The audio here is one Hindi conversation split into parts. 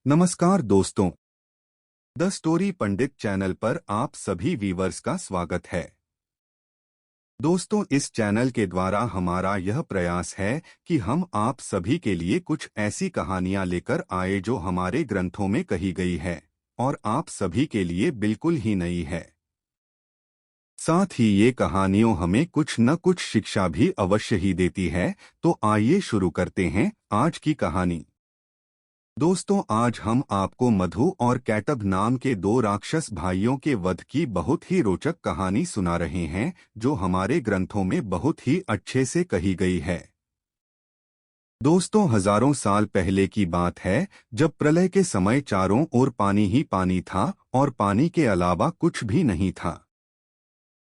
नमस्कार दोस्तों, द स्टोरी पंडित चैनल पर आप सभी व्यूवर्स का स्वागत है। दोस्तों, इस चैनल के द्वारा हमारा यह प्रयास है कि हम आप सभी के लिए कुछ ऐसी कहानियां लेकर आए जो हमारे ग्रंथों में कही गई है और आप सभी के लिए बिल्कुल ही नई है। साथ ही ये कहानियों हमें कुछ न कुछ शिक्षा भी अवश्य ही देती है। तो आइए शुरू करते हैं आज की कहानी। दोस्तों, आज हम आपको मधु और कैटब नाम के दो राक्षस भाइयों के वध की बहुत ही रोचक कहानी सुना रहे हैं, जो हमारे ग्रंथों में बहुत ही अच्छे से कही गई है। दोस्तों, हजारों साल पहले की बात है, जब प्रलय के समय चारों ओर पानी ही पानी था और पानी के अलावा कुछ भी नहीं था।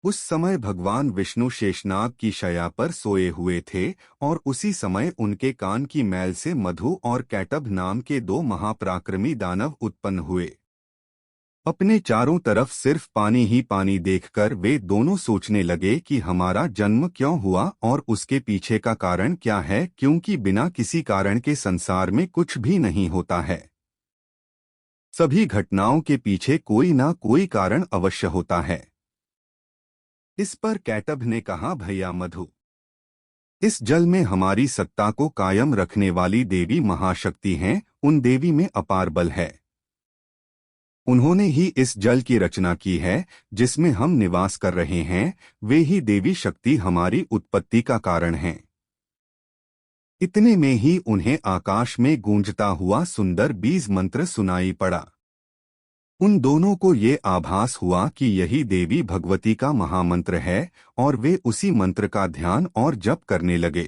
उस समय भगवान विष्णु शेषनाग की शैया पर सोए हुए थे और उसी समय उनके कान की मैल से मधु और कैटब नाम के दो महापराक्रमी दानव उत्पन्न हुए। अपने चारों तरफ सिर्फ पानी ही पानी देखकर वे दोनों सोचने लगे कि हमारा जन्म क्यों हुआ और उसके पीछे का कारण क्या है, क्योंकि बिना किसी कारण के संसार में कुछ भी नहीं होता है। सभी घटनाओं के पीछे कोई ना कोई कारण अवश्य होता है। इस पर कैटब ने कहा, भैया मधु, इस जल में हमारी सत्ता को कायम रखने वाली देवी महाशक्ति हैं, उन देवी में अपार बल है। उन्होंने ही इस जल की रचना की है जिसमें हम निवास कर रहे हैं। वे ही देवी शक्ति हमारी उत्पत्ति का कारण हैं। इतने में ही उन्हें आकाश में गूंजता हुआ सुंदर बीज मंत्र सुनाई पड़ा। उन दोनों को ये आभास हुआ कि यही देवी भगवती का महामंत्र है और वे उसी मंत्र का ध्यान और जप करने लगे।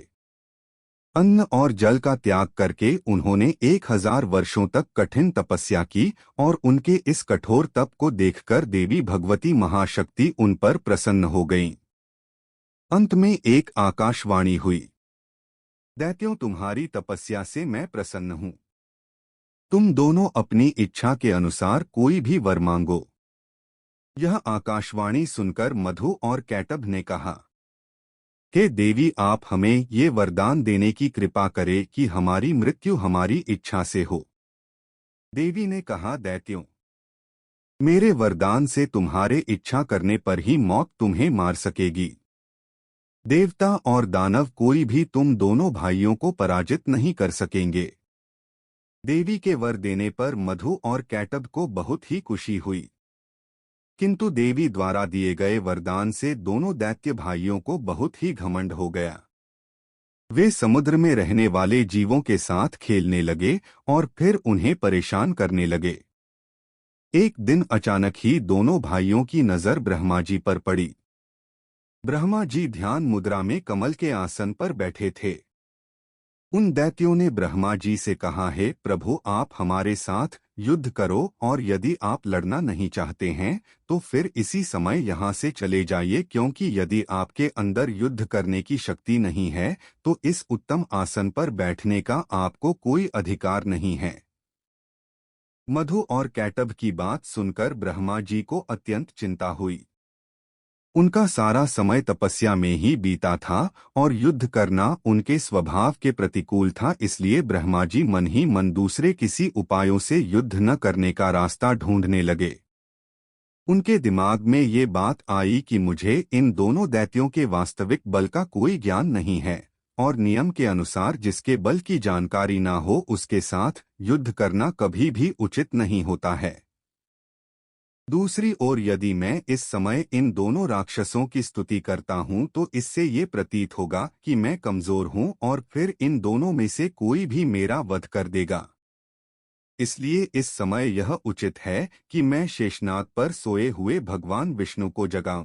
अन्न और जल का त्याग करके उन्होंने 1000 वर्षों तक कठिन तपस्या की और उनके इस कठोर तप को देखकर देवी भगवती महाशक्ति उन पर प्रसन्न हो गईं। अंत में एक आकाशवाणी हुई, दैत्यों, तुम्हारी तपस्या से मैं प्रसन्न हूँ। तुम दोनों अपनी इच्छा के अनुसार कोई भी वर मांगो। यह आकाशवाणी सुनकर मधु और कैटब ने कहा कि देवी, आप हमें ये वरदान देने की कृपा करे कि हमारी मृत्यु हमारी इच्छा से हो। देवी ने कहा, दैत्यों, मेरे वरदान से तुम्हारे इच्छा करने पर ही मौत तुम्हें मार सकेगी। देवता और दानव कोई भी तुम दोनों भाइयों को पराजित नहीं कर सकेंगे। देवी के वर देने पर मधु और कैटब को बहुत ही खुशी हुई, किंतु देवी द्वारा दिए गए वरदान से दोनों दैत्य भाइयों को बहुत ही घमंड हो गया। वे समुद्र में रहने वाले जीवों के साथ खेलने लगे और फिर उन्हें परेशान करने लगे। एक दिन अचानक ही दोनों भाइयों की नजर ब्रह्मा जी पर पड़ी। ब्रह्मा जी ध्यान मुद्रा में कमल के आसन पर बैठे थे। उन दैत्यों ने ब्रह्मा जी से कहा, हे प्रभु, आप हमारे साथ युद्ध करो और यदि आप लड़ना नहीं चाहते हैं तो फिर इसी समय यहाँ से चले जाइए, क्योंकि यदि आपके अंदर युद्ध करने की शक्ति नहीं है तो इस उत्तम आसन पर बैठने का आपको कोई अधिकार नहीं है। मधु और कैटब की बात सुनकर ब्रह्मा जी को अत्यंत चिंता हुई। उनका सारा समय तपस्या में ही बीता था और युद्ध करना उनके स्वभाव के प्रतिकूल था, इसलिए ब्रह्मा जी मन ही मन दूसरे किसी उपायों से युद्ध न करने का रास्ता ढूंढने लगे। उनके दिमाग में ये बात आई कि मुझे इन दोनों दैत्यों के वास्तविक बल का कोई ज्ञान नहीं है और नियम के अनुसार जिसके बल की जानकारी ना हो उसके साथ युद्ध करना कभी भी उचित नहीं होता है। दूसरी ओर यदि मैं इस समय इन दोनों राक्षसों की स्तुति करता हूं तो इससे ये प्रतीत होगा कि मैं कमजोर हूं और फिर इन दोनों में से कोई भी मेरा वध कर देगा। इसलिए इस समय यह उचित है कि मैं शेषनाग पर सोए हुए भगवान विष्णु को जगाऊं।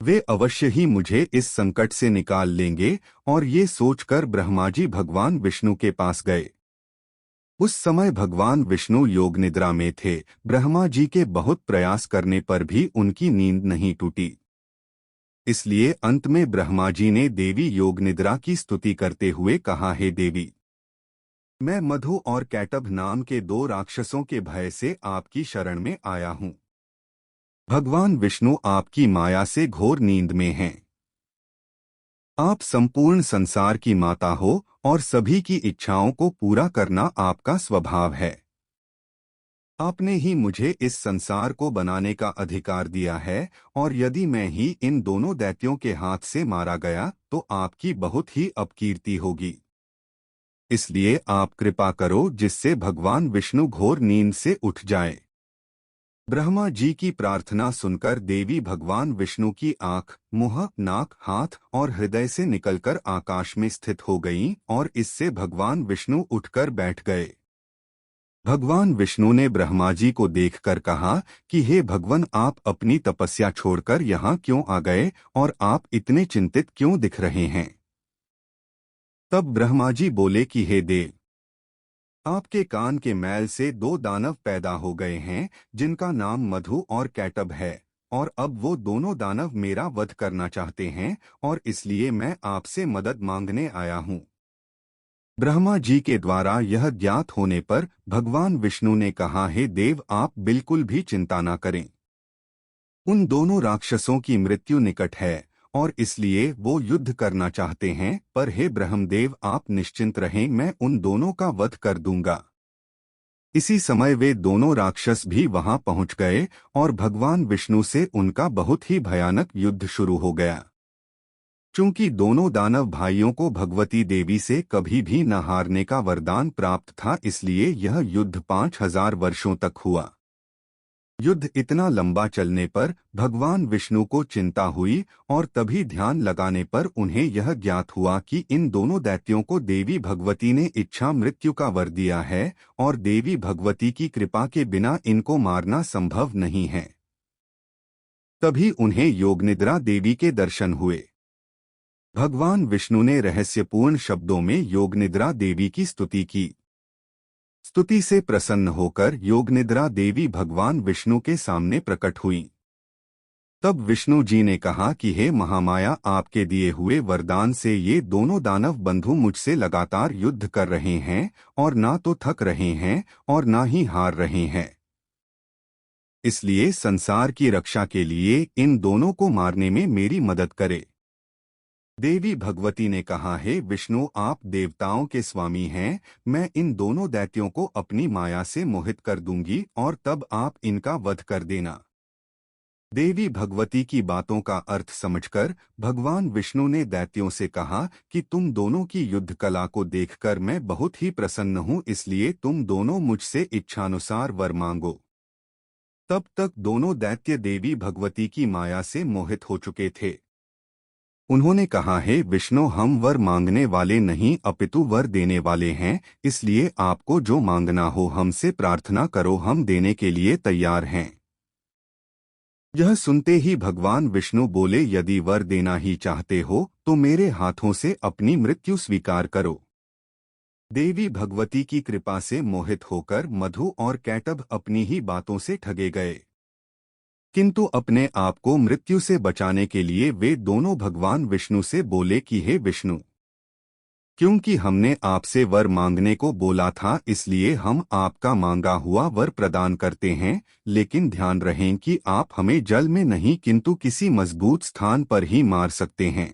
वे अवश्य ही मुझे इस संकट से निकाल लेंगे। और ये सोचकर ब्रह्मा जी भगवान विष्णु के पास गए। उस समय भगवान विष्णु योग निद्रा में थे। ब्रह्मा जी के बहुत प्रयास करने पर भी उनकी नींद नहीं टूटी। इसलिए अंत में ब्रह्मा जी ने देवी योग निद्रा की स्तुति करते हुए कहा, हे देवी, मैं मधु और कैटब नाम के दो राक्षसों के भय से आपकी शरण में आया हूँ। भगवान विष्णु आपकी माया से घोर नींद में हैं। आप संपूर्ण संसार की माता हो और सभी की इच्छाओं को पूरा करना आपका स्वभाव है। आपने ही मुझे इस संसार को बनाने का अधिकार दिया है, और यदि मैं ही इन दोनों दैत्यों के हाथ से मारा गया तो आपकी बहुत ही अपकीर्ति होगी। इसलिए आप कृपा करो जिससे भगवान विष्णु घोर नींद से उठ जाए। ब्रह्मा जी की प्रार्थना सुनकर देवी भगवान विष्णु की आंख, मुंह, नाक, हाथ और हृदय से निकलकर आकाश में स्थित हो गईं और इससे भगवान विष्णु उठकर बैठ गए। भगवान विष्णु ने ब्रह्मा जी को देखकर कहा कि हे भगवान, आप अपनी तपस्या छोड़कर यहाँ क्यों आ गए और आप इतने चिंतित क्यों दिख रहे हैं। तब ब्रह्मा जी बोले कि हे देव, आपके कान के मैल से दो दानव पैदा हो गए हैं जिनका नाम मधु और कैटब है, और अब वो दोनों दानव मेरा वध करना चाहते हैं और इसलिए मैं आपसे मदद मांगने आया हूँ। ब्रह्मा जी के द्वारा यह ज्ञात होने पर भगवान विष्णु ने कहा, हे देव, आप बिल्कुल भी चिंता न करें। उन दोनों राक्षसों की मृत्यु निकट है और इसलिए वो युद्ध करना चाहते हैं, पर हे ब्रह्मदेव, आप निश्चिंत रहें, मैं उन दोनों का वध कर दूंगा। इसी समय वे दोनों राक्षस भी वहां पहुंच गए और भगवान विष्णु से उनका बहुत ही भयानक युद्ध शुरू हो गया। चूंकि दोनों दानव भाइयों को भगवती देवी से कभी भी न हारने का वरदान प्राप्त था, इसलिए यह युद्ध 5000 वर्षों तक हुआ। युद्ध इतना लंबा चलने पर भगवान विष्णु को चिंता हुई और तभी ध्यान लगाने पर उन्हें यह ज्ञात हुआ कि इन दोनों दैत्यों को देवी भगवती ने इच्छा मृत्यु का वर दिया है और देवी भगवती की कृपा के बिना इनको मारना संभव नहीं है। तभी उन्हें योगनिद्रा देवी के दर्शन हुए। भगवान विष्णु ने रहस्यपूर्ण शब्दों में योगनिद्रा देवी की स्तुति की। स्तुति से प्रसन्न होकर योगनिद्रा देवी भगवान विष्णु के सामने प्रकट हुईं। तब विष्णु जी ने कहा कि हे महामाया, आपके दिए हुए वरदान से ये दोनों दानव बंधु मुझसे लगातार युद्ध कर रहे हैं और ना तो थक रहे हैं और ना ही हार रहे हैं। इसलिए संसार की रक्षा के लिए इन दोनों को मारने में मेरी मदद करे। देवी भगवती ने कहा, हे विष्णु, आप देवताओं के स्वामी हैं, मैं इन दोनों दैत्यों को अपनी माया से मोहित कर दूंगी और तब आप इनका वध कर देना। देवी भगवती की बातों का अर्थ समझकर भगवान विष्णु ने दैत्यों से कहा कि तुम दोनों की युद्ध कला को देखकर मैं बहुत ही प्रसन्न हूँ, इसलिए तुम दोनों मुझसे इच्छानुसार वर मांगो। तब तक दोनों दैत्य देवी भगवती की माया से मोहित हो चुके थे। उन्होंने कहा, हे विष्णु, हम वर मांगने वाले नहीं अपितु वर देने वाले हैं, इसलिए आपको जो मांगना हो हमसे प्रार्थना करो, हम देने के लिए तैयार हैं। यह सुनते ही भगवान विष्णु बोले, यदि वर देना ही चाहते हो तो मेरे हाथों से अपनी मृत्यु स्वीकार करो। देवी भगवती की कृपा से मोहित होकर मधु और कैटब अपनी ही बातों से ठगे गए, किंतु अपने आप को मृत्यु से बचाने के लिए वे दोनों भगवान विष्णु से बोले कि हे विष्णु, क्योंकि हमने आपसे वर मांगने को बोला था, इसलिए हम आपका मांगा हुआ वर प्रदान करते हैं, लेकिन ध्यान रहें कि आप हमें जल में नहीं किंतु किसी मजबूत स्थान पर ही मार सकते हैं।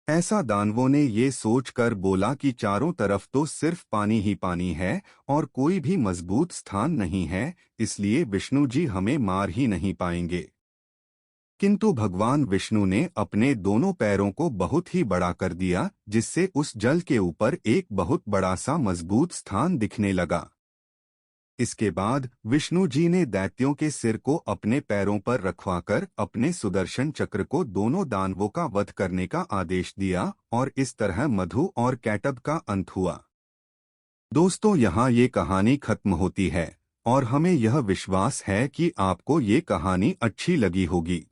ऐसा दानवों ने ये सोचकर बोला कि चारों तरफ तो सिर्फ पानी ही पानी है और कोई भी मजबूत स्थान नहीं है, इसलिए विष्णु जी हमें मार ही नहीं पाएंगे। किंतु भगवान विष्णु ने अपने दोनों पैरों को बहुत ही बड़ा कर दिया, जिससे उस जल के ऊपर एक बहुत बड़ा सा मजबूत स्थान दिखने लगा। इसके बाद विष्णु जी ने दैत्यों के सिर को अपने पैरों पर रखवाकर अपने सुदर्शन चक्र को दोनों दानवों का वध करने का आदेश दिया और इस तरह मधु और कैटब का अंत हुआ। दोस्तों, यहाँ ये कहानी खत्म होती है और हमें यह विश्वास है कि आपको ये कहानी अच्छी लगी होगी।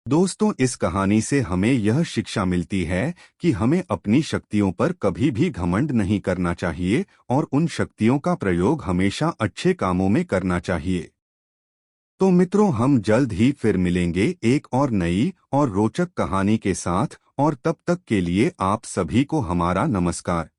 दोस्तों, इस कहानी से हमें यह शिक्षा मिलती है कि हमें अपनी शक्तियों पर कभी भी घमंड नहीं करना चाहिए और उन शक्तियों का प्रयोग हमेशा अच्छे कामों में करना चाहिए। तो मित्रों, हम जल्द ही फिर मिलेंगे एक और नई और रोचक कहानी के साथ, और तब तक के लिए आप सभी को हमारा नमस्कार।